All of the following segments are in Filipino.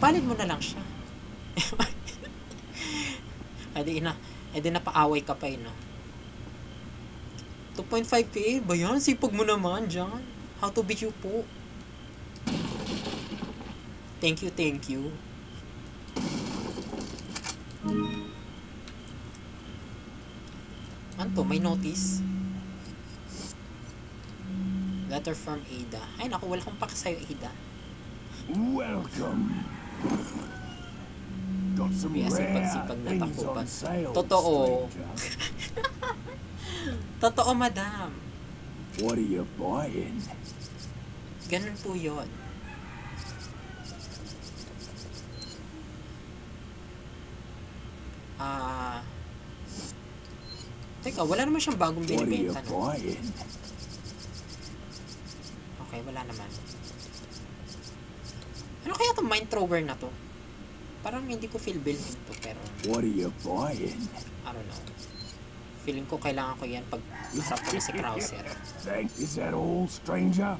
Sampalin mo na lang siya. Edi napaaway ka pa no. 2.5k ba yan? Sipag mo naman dyan. How to be you po. Thank you. Ano to? May notice? Letter from Ada. Ay naku, wala kong paka sa'yo, Ada. Welcome. Got some Sipag na things takupan. on sale, Totoo. stranger. Totoo, madam. What are you buying? Ganun po yun. Teka, wala naman siyang bagong What are you binibenta. No? buying? Okay, wala naman. Ano kaya itong mine thrower na to? Parang hindi ko feel built-in to, pero What are you buying? I don't know. Feeling ko kailangan ko yan pag harap ko na si Krauser. Is that all, stranger?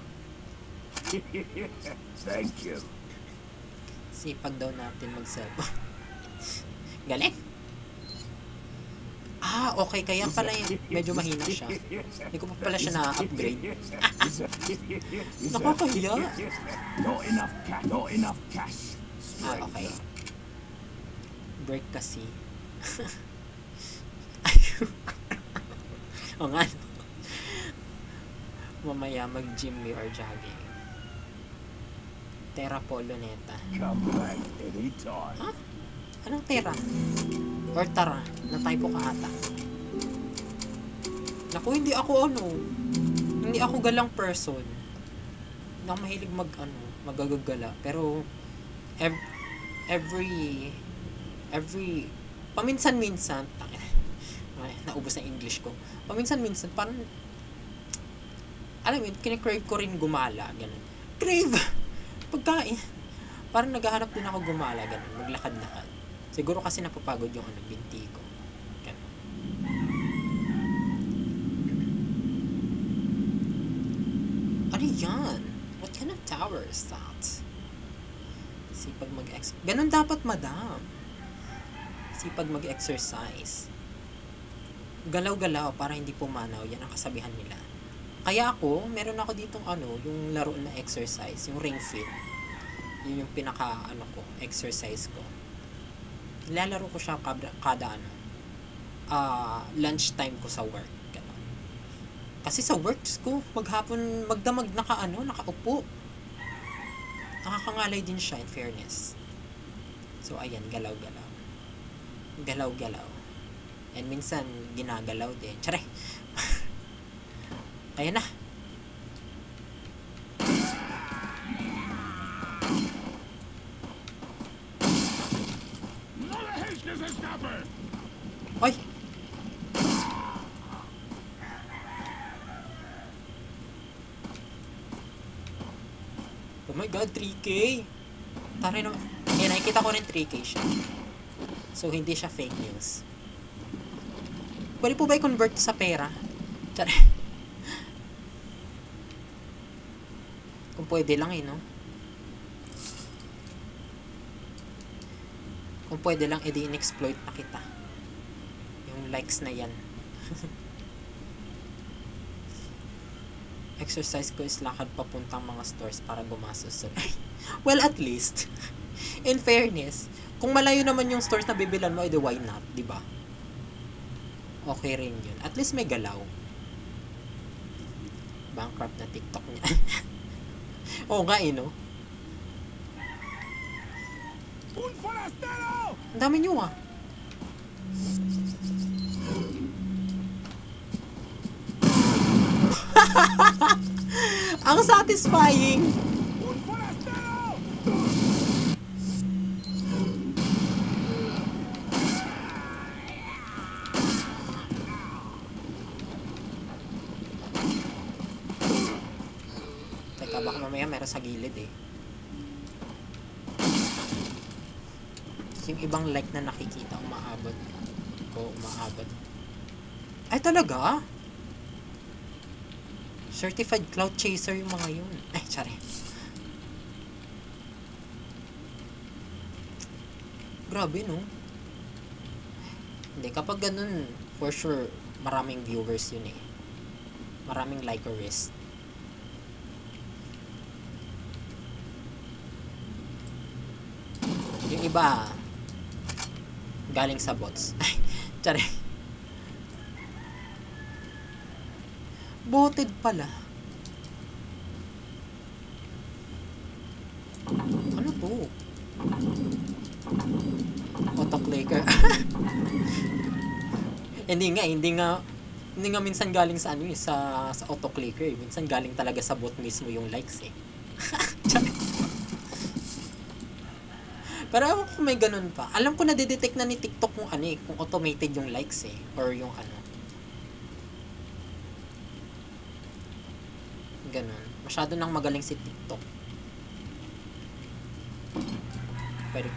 Thank you. Sipag daw natin mag-cellphone. Galing! Okay. Kaya pala yun. Medyo mahina siya. Hindi ko pa pala siya na-upgrade. Nakakahiya. Not enough cash. Okay. Break kasi. O nga. Mamaya mag-gym or jogging. Terra Poloneta. Come back anytime. Ha? Anong Terra? Or Tara? Na-typo ka ata. Naku, hindi ako galang person. Hindi ako mahilig magagagala. Pero, every, paminsan-minsan, naubos na English ko. Paminsan-minsan, parang, alam mo yun, kine-crave ko rin gumala, ganun. Crave! Pagkain. Parang naghahanap din ako gumala, ganun, maglakad-lakad. Siguro kasi napapagod yung binti ko. Ganun. Ano yan? What kind of tower is that? Sipag ganun dapat, madam. Sipag mag-exercise. Galaw-galaw para hindi pumanaw. Yan ang kasabihan nila. Kaya ako, meron ako ditong yung laro na exercise, yung Ring Fit. Yun yung pinaka exercise ko. Nilalaro ko siya kada lunchtime ko sa work. Ganun. Kasi sa works ko, maghapon magdamag nakaupo. Nakakangalay din siya, in fairness. So ayan, galaw-galaw. Galaw-galaw. And minsan ginagalaw din. Tsare. Ayan na. Oy! Oh my god, 3K! Taray naman. Ayan, nakikita ko rin 3K siya. So, hindi siya fake news. Pwede po ba i-convert sa pera? Taray. Kung pwede lang no? Kung pwede lang, edi in-exploit na kita. Yung likes na yan. Exercise ko is lakad papuntang mga stores para gumastos. Well, at least, in fairness, kung malayo naman yung stores na bibilan mo, edi why not, di ba? Okay rin yun. At least may galaw. Bankrupt na TikTok niya. Oo nga no? Ang dami nyo Ang satisfying. Teka, baka mamaya meron sa gilid yung ibang like na nakikita umaabot. Ay talaga? Certified cloud chaser yung mga yun. Ay, sorry. Grabe, no? Hindi, kapag ganun, for sure, maraming viewers yun eh. Maraming likers. Yung iba, galing sa bots. Ay, tsari. Botted pala. Ano to? Autoclicker. hindi nga minsan galing sa ano eh, sa autoclicker eh. Minsan galing talaga sa bot mismo yung likes eh. Pero ewan ko kung may ganun pa. Alam ko na detect na ni TikTok kung ano eh, kung automated yung likes eh, or yung ano. Ganun. Masyado nang magaling si TikTok. Pero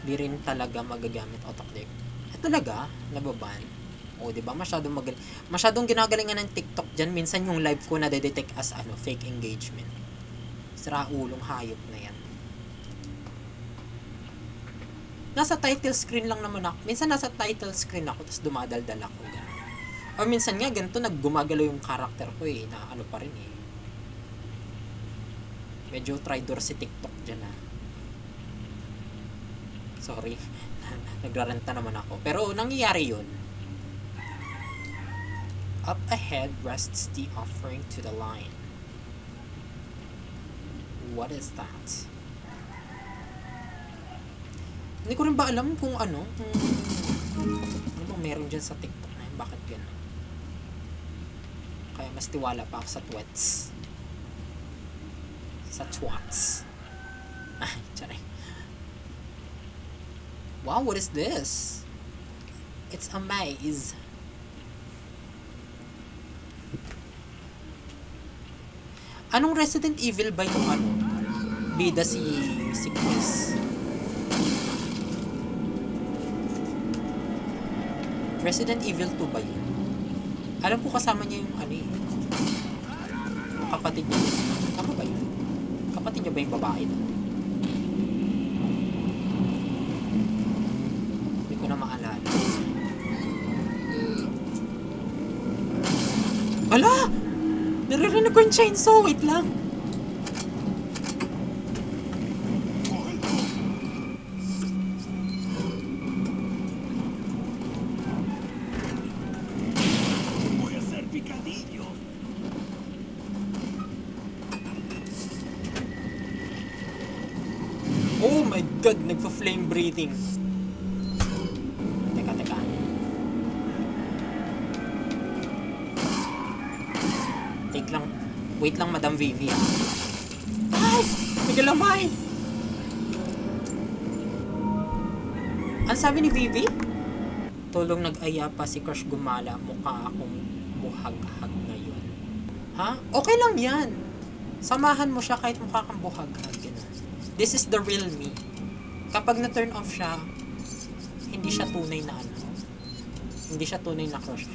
di rin talaga magagamit autoclick. Talaga, nababan. O, di ba? Masyadong magaling. Masyadong ginagalingan ng TikTok diyan. Minsan yung live ko na detect as ano, fake engagement. Sira ulong hayop na yan. Nasa title screen lang naman ako. Minsan nasa title screen ako, tapos dumadaldal ako. Ganun. Or minsan nga, ganito, naggumagalo yung character ko eh, na ano pa rin eh. Medyo traitor si TikTok dyan ah. Sorry. Nagrarenta naman ako. Pero, nangyayari yun. Up ahead rests the offering to the line. What is that? Hindi ko rin ba alam kung ano bang meron dyan sa TikTok na yun, bakit gano'n. Kaya mas tiwala pa ako sa twats. Sa twats. Ay, tsari. Wow, what is this? It's a maze. Anong Resident Evil ba yung ano? Bida si Chris. Resident Evil 2 ba yun? Alam ko kasama niya yung ano eh. Yung kapatid niya. Tama ba yun? Kapatid niya ba yung babae? Hindi ko na maalala. Ala! Naririnig ko yung chainsaw. Wait lang. Oh my god, nagpa-flame breathing. Teka. Take lang. Wait lang, Madam Vivi. Ay! May galamay! Ang sabi ni Vivi? Tulong nag-aya pa si Crush Gumala. Mukha akong buhag-hag ngayon. Ha? Okay lang yan. Samahan mo siya kahit mukha kang buhag-hag. This is the real me. Kapag na-turn off siya, hindi siya tunay na ano. Hindi siya tunay na crush.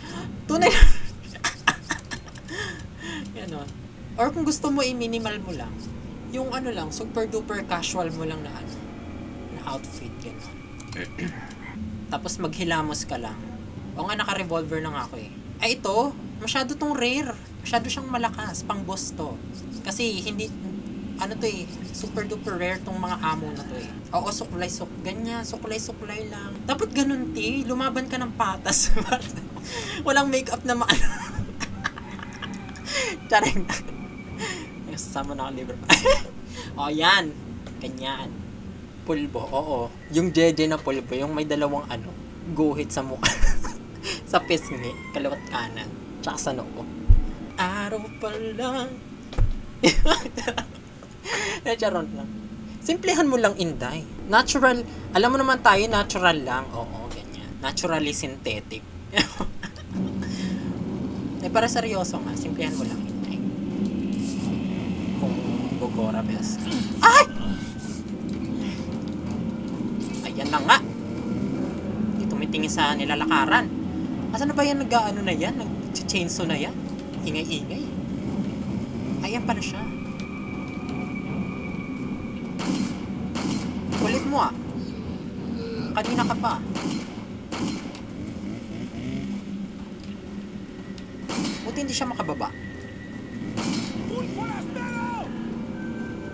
Tunay na... Yan o. Or kung gusto mo, i-minimal mo lang. Yung ano lang, super duper casual mo lang na ano. Na outfit, gano'n. Tapos maghilamos ka lang. O nga, naka-revolver na nga ako eh. Ay ito, masyado tong rare. Masyado siyang malakas. Pang boss to. Kasi hindi... Ano to eh, super duper rare tong mga amo na to eh. Oo, ganyan, suklay lang. Dapat ganun ti, lumaban ka ng patas. Walang makeup na maano. Charing. Sasama na ako libre pa. O, yan. Ganyan. Pulbo, oo. Yung jeje na pulbo, yung may dalawang ano, guhit sa mukha. Sa pisngi, kaliwat kanan. Tsaka sa noo. Araw pa lang. Charon lang. Simplehan mo lang, Inday. Natural. Alam mo naman tayo, natural lang. Oo, ganyan. Naturally synthetic. Eh, para seryoso nga. Simplehan mo lang, Inday. Kung Bogora best. Ay! Ayan na nga. Hindi tumitingin sa nilalakaran. Asan na ba yan nag-ano na yan? Nag-chainsaw na yan? Ingay-ingay. Ayan pala siya. Kulit mo ah. Kanina ka pa. Buti hindi siya makababa.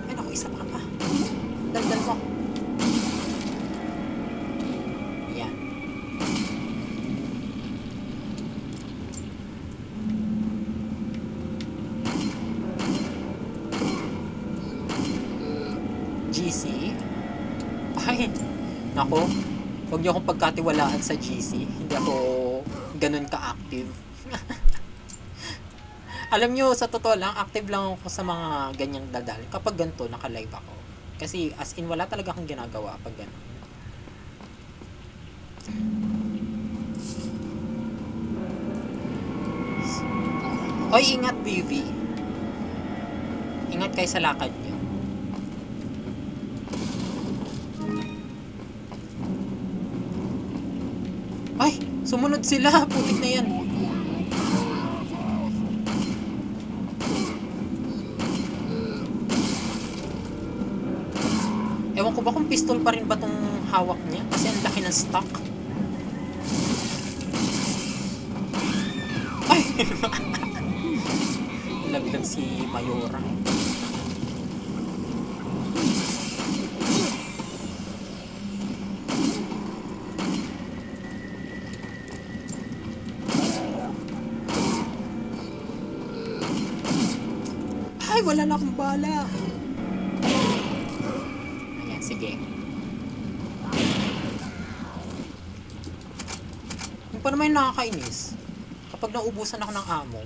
Ay naku, isa pa ka pa. Daldal mo. Ayan. GC. Ay, nako. Huwag niyo akong pagkatiwalaan sa GC. Hindi ako ganun ka-active. Alam nyo, sa totoo lang, active lang ako sa mga ganyang dadal. Kapag ganito, naka-live ako. Kasi as in, wala talaga akong ginagawa pag gano'n. Oy, ingat, BV. Ingat kayo sa lakad nyo. Ay, sumunod sila. Putik na yan. Ewan ko ba kung pistol pa rin ba tong hawak niya? Kasi ang laki ng stock. Ay! Laglag si Mayora. Ay, wala na akong bala. Ayan, sige. Yung pa naman yung nakakainis. Kapag naubusan ako ng ammo,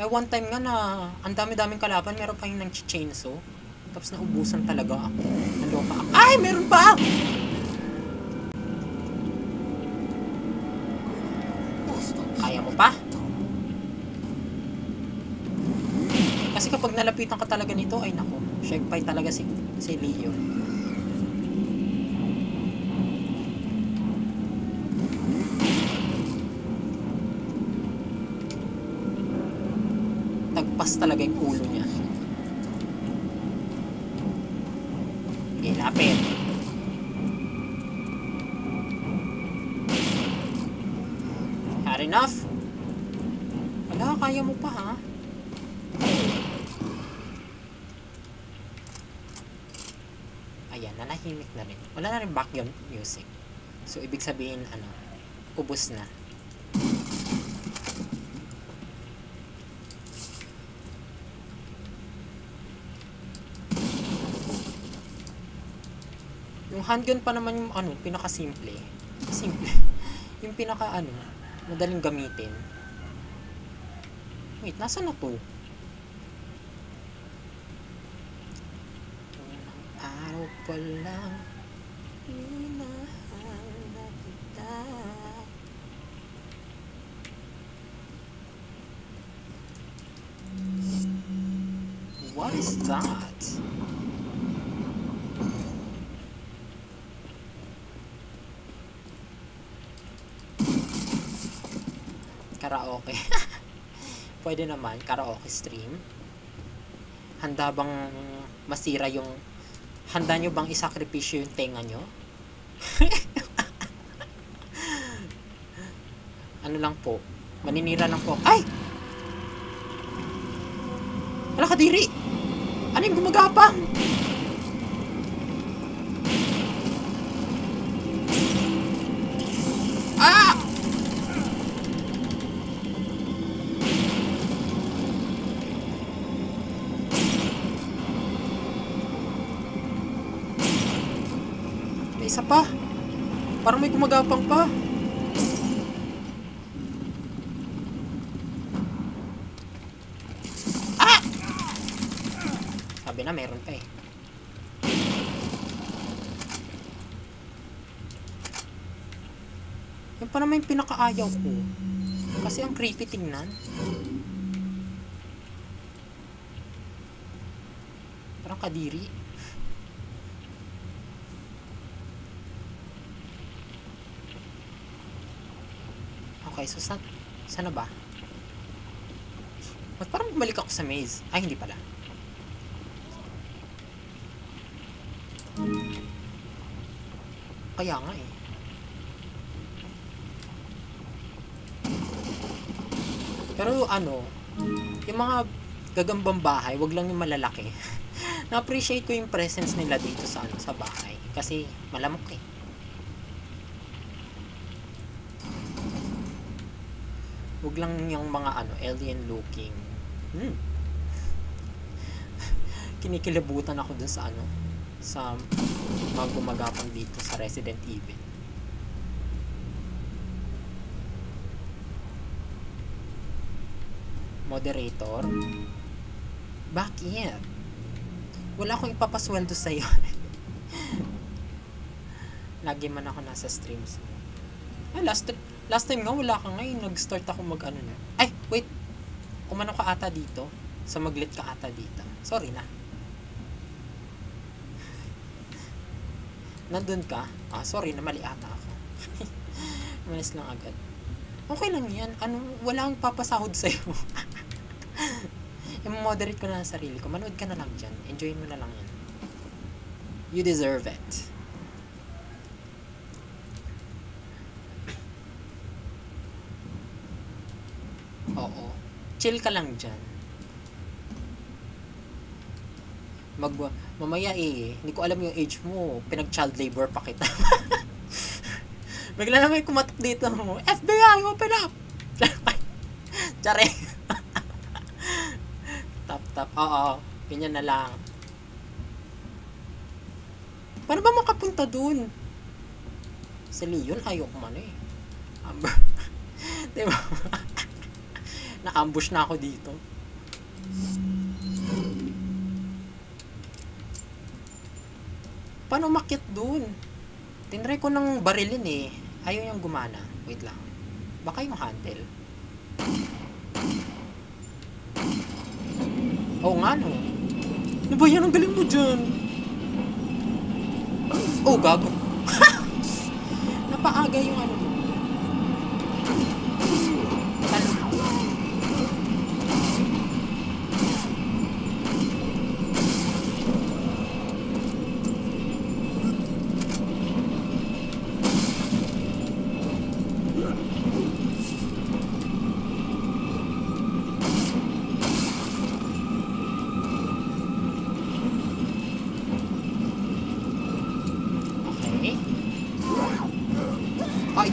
may one time nga na ang dami-daming kalaban, meron pa yung nang chainsaw. Tapos naubusan talaga ako. Naloka ako. Ay, meron pa! Kaya mo pa? Kasi kapag nalapitan ka talaga nito, ay nako, syempre talaga si Leon. Tagpas talaga yung ulo niya. Sige, lapit. Fair enough. Wala, kaya mo pa ha. Ayan, nanahimik na rin. Wala na rin background music. So, ibig sabihin, ubos na. Yung handgun pa naman yung pinaka-simple. Simple. Yung pinaka madaling gamitin. Wait, nasa na to? Araw pa lang minahal na kita. What is that? Karaoke. Pwede naman, karaoke stream. Handa bang masira yung... Handa nyo bang isakripisyo yung tenga nyo? Ano lang po? Maninira lang po. Ay! Wala kadiri! Ano yung gumagapang? Ah! Isa pa. Parang may gumagapang pa. Ah! Sabi na meron pa eh. Yan pa naman yung pinakaayaw ko. Kasi ang creepy tingnan. Parang kadiri. Okay, so sana ba? Ba't parang bumalik ako sa maze? Ay, hindi pala. Kaya nga eh. Pero ano, yung mga gagambang bahay, wag lang yung malalaki. Na-appreciate ko yung presence nila dito sa ano, sa bahay kasi malamok eh. Wag lang yung mga ano, alien looking. Kinikilabutan ako dun sa ano, sa mga gumagapang dito sa Resident Evil. Moderator? Bakit? Wala akong ipapasweldo sa'yo. Lagi man ako nasa streams. Ay, last time nga wala ka nga eh. Nag-start ako mag ano na. Ay, wait. Umano ka ata dito. So maglit ka ata dito. Sorry na. Nandun ka? Ah, sorry na, mali ata ako. Malis lang agad. Okay lang yan. Ano, wala akong papasahod sa'yo. I-moderate ko na ang sarili ko. Manood ka na lang dyan. Enjoyin mo na lang yan. You deserve it. Oo. Chill ka lang dyan. Mamaya eh, hindi ko alam yung age mo. Pinag-child labor pa kita. Bigla na may kumatok dito. FBI, open up! Tsare. Tap. Oo. Ganyan na lang. Paano ba makapunta dun? Si Leon, ayaw ko man eh. Amber. Diba? Na-ambush na ako dito. Paano umakyat dun? Tinry ko ng barilin eh. Ayaw yung gumana. Wait lang. Baka yung handle. Oo nga no. Ano ba yan? Ang galing mo dyan. Oh, gago. Napaaga yung ano mo.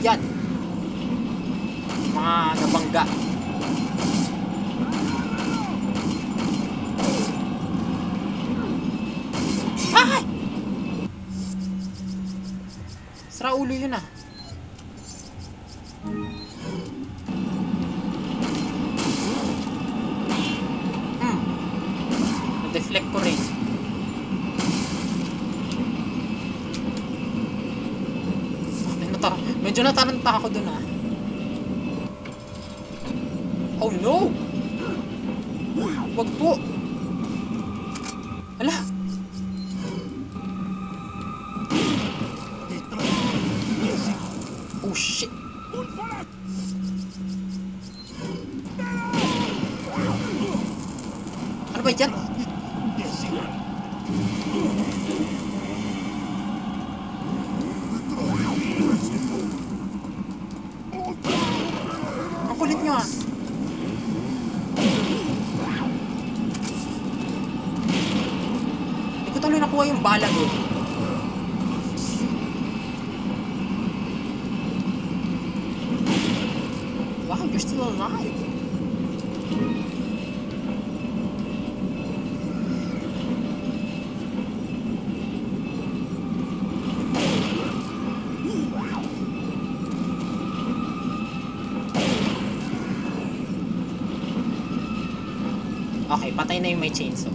Yan. Mga nabangga. Ay! Sira ulo yun ah. Na-deflect ko rin. Medyo nataranta ako dun ah. Oh no! Wag po! Ala! Oh shit! Ano ba yan? Ang kulit nyo ah. Hindi ko tuloy nakuha yung bala doon. Wow, you're still alive. Okay, patay na yung may chainsaw.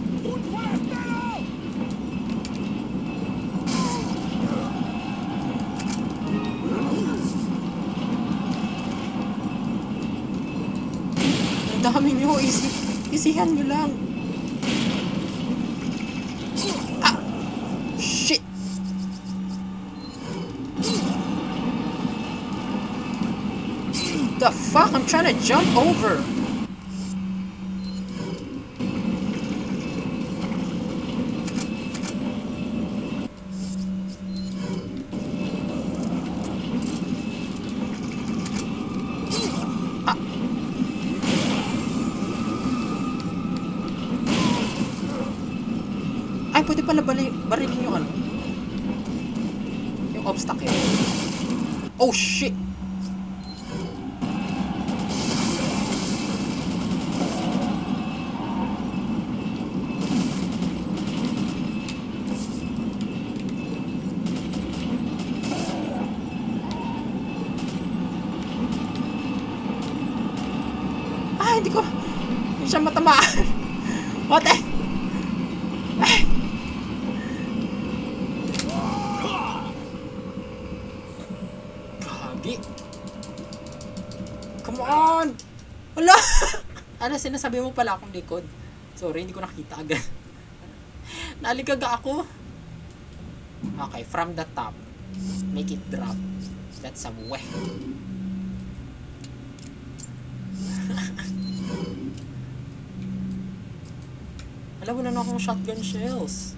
Ang dami nyo, isihan nyo lang. Ah! Shit! The fuck? I'm trying to jump over. Ay, pwede pala barilin yung ano. Yung obstacle. Oh, shit! Ay, hindi siya matamaan. What the? Ay. Gagi. Come on! Wala! Ano, sinasabi mo pala akong likod. Sorry, hindi ko nakita agad. Naligaga ako. Okay, from the top. Make it drop. That's some way. Alam, wala na akong shotgun shells.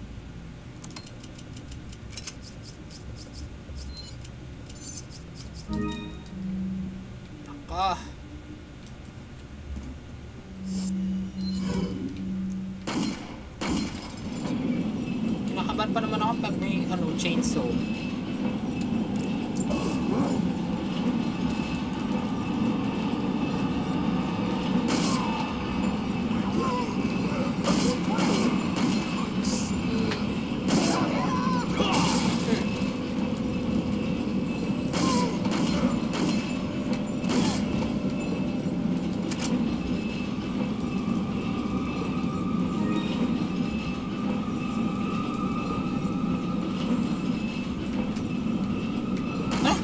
Naka. Kinakabahan pa naman ako pag may chainsaw.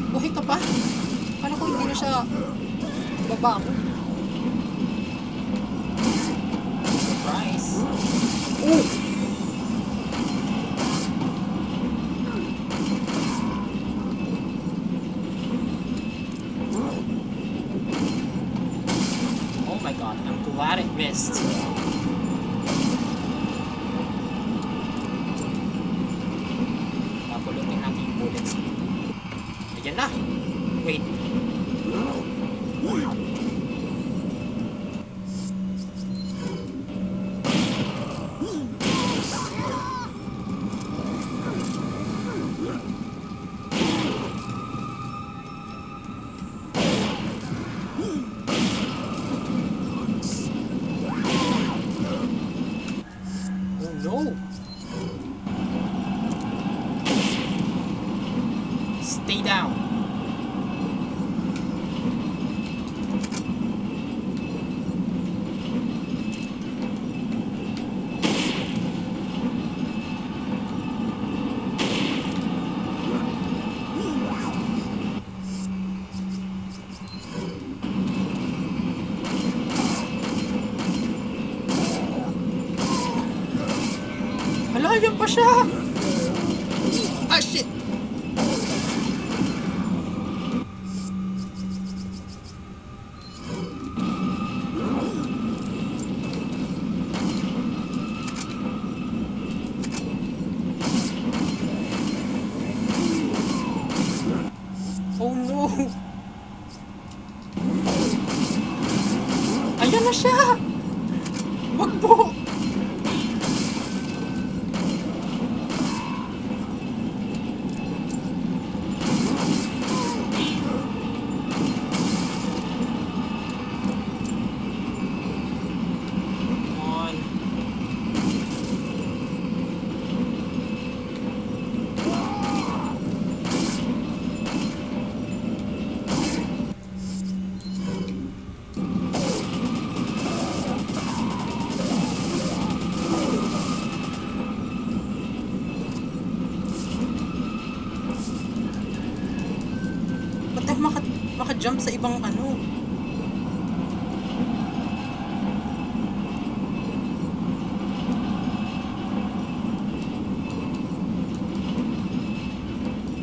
Buhay ka pa? Paano ko hindi na siya baba mo? Surprise! Oh! Oh my god, I'm glad it missed. Papulutin natin yung bullets dito. Ayan na! Wait. Oh no! Stay down. Hala, yan pa siya! Ah, shit! Oh no! Ayan na siya! Wag po! Come on. Ba't tayo maka-jump sa ibang ano?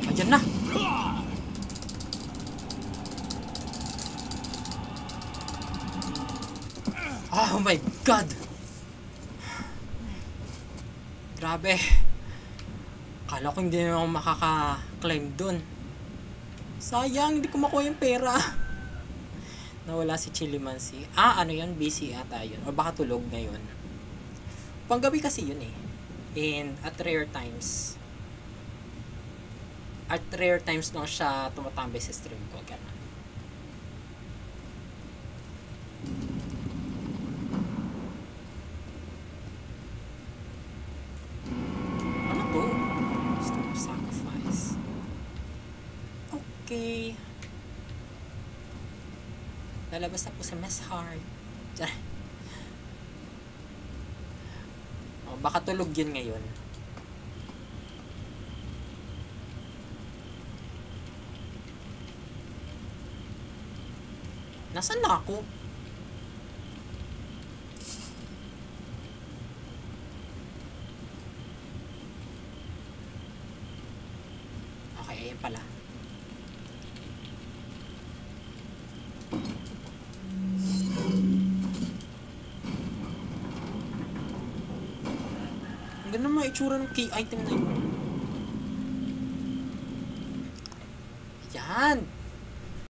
Ayan na! Oh my god! Grabe! Akala ko hindi na ako makaka-climb dun. Sayang, hindi ko makuha yung pera. Nawala si Chilimancy. Ah, ano yun? Busy ata yun. O baka tulog ngayon. Panggabi kasi yun eh. And at rare times lang siya tumatambay sa stream ko, ganun. Ano to? Stone of Sacrifice. Okay. Lalabas na po sa Mess Hard. Oh, baka tulog yun ngayon. Nasaan na ako? Okay, ayan pala. Ang ganda mga itsura ng key item na yun. Ayan!